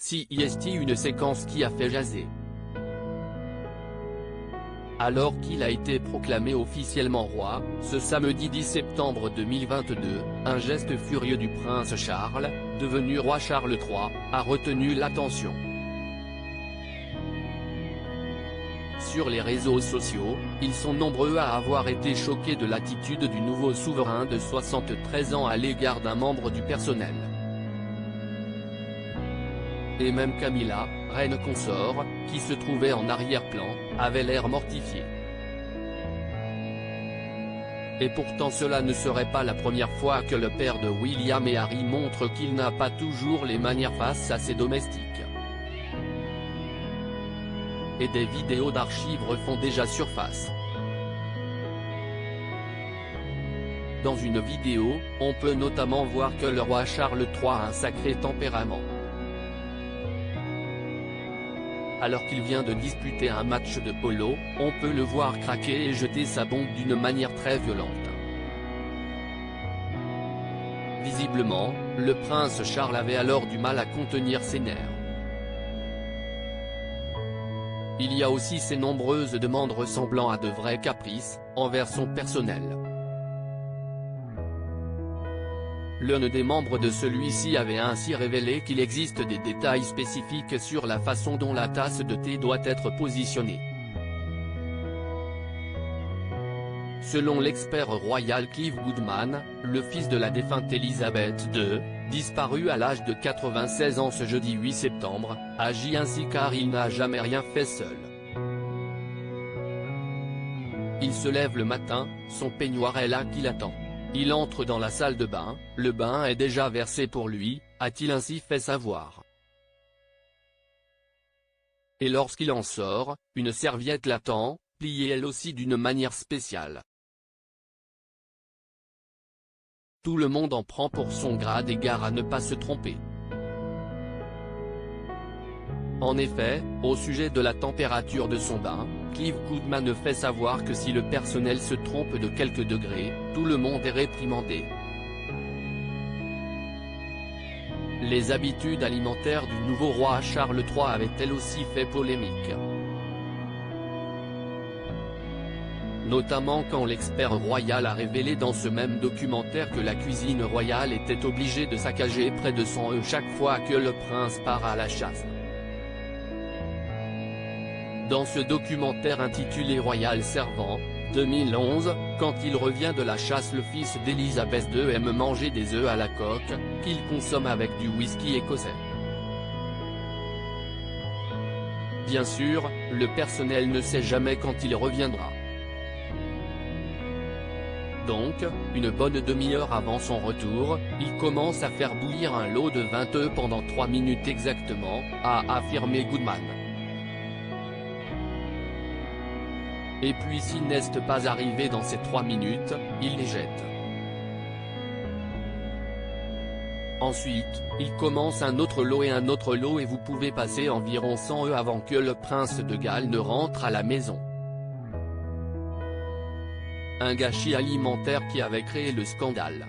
CIST une séquence qui a fait jaser. Alors qu'il a été proclamé officiellement roi, ce samedi 10 septembre 2022, un geste furieux du prince Charles, devenu roi Charles III, a retenu l'attention. Sur les réseaux sociaux, ils sont nombreux à avoir été choqués de l'attitude du nouveau souverain de 73 ans à l'égard d'un membre du personnel. Et même Camilla, reine consort, qui se trouvait en arrière-plan, avait l'air mortifiée. Et pourtant cela ne serait pas la première fois que le père de William et Harry montre qu'il n'a pas toujours les manières face à ses domestiques. Et des vidéos d'archives refont déjà surface. Dans une vidéo, on peut notamment voir que le roi Charles III a un sacré tempérament. Alors qu'il vient de disputer un match de polo, on peut le voir craquer et jeter sa bombe d'une manière très violente. Visiblement, le prince Charles avait alors du mal à contenir ses nerfs. Il y a aussi ces nombreuses demandes ressemblant à de vrais caprices, envers son personnel. L'un des membres de celui-ci avait ainsi révélé qu'il existe des détails spécifiques sur la façon dont la tasse de thé doit être positionnée. Selon l'expert royal Clive Goodman, le fils de la défunte Elisabeth II, disparu à l'âge de 96 ans ce jeudi 8 septembre, agit ainsi car il n'a jamais rien fait seul. Il se lève le matin, son peignoir est là qui l'attend. Il entre dans la salle de bain, le bain est déjà versé pour lui, a-t-il ainsi fait savoir. Et lorsqu'il en sort, une serviette l'attend, pliée elle aussi d'une manière spéciale. Tout le monde en prend pour son grade et gare à ne pas se tromper. En effet, au sujet de la température de son bain, Clive Goodman fait savoir que si le personnel se trompe de quelques degrés, tout le monde est réprimandé. Les habitudes alimentaires du nouveau roi Charles III avaient elles aussi fait polémique. Notamment quand l'expert royal a révélé dans ce même documentaire que la cuisine royale était obligée de saccager près de 100 œufs chaque fois que le prince part à la chasse. Dans ce documentaire intitulé Royal Servant, 2011, quand il revient de la chasse, le fils d'Elisabeth II aime manger des œufs à la coque, qu'il consomme avec du whisky écossais. Bien sûr, le personnel ne sait jamais quand il reviendra. Donc, une bonne demi-heure avant son retour, il commence à faire bouillir un lot de 20 œufs pendant 3 minutes exactement, a affirmé Goodman. Et puis s'ils n'est pas arrivé dans ces 3 minutes, il les jette. Ensuite, il commence un autre lot et vous pouvez passer environ 100 œufs avant que le prince de Galles ne rentre à la maison. Un gâchis alimentaire qui avait créé le scandale.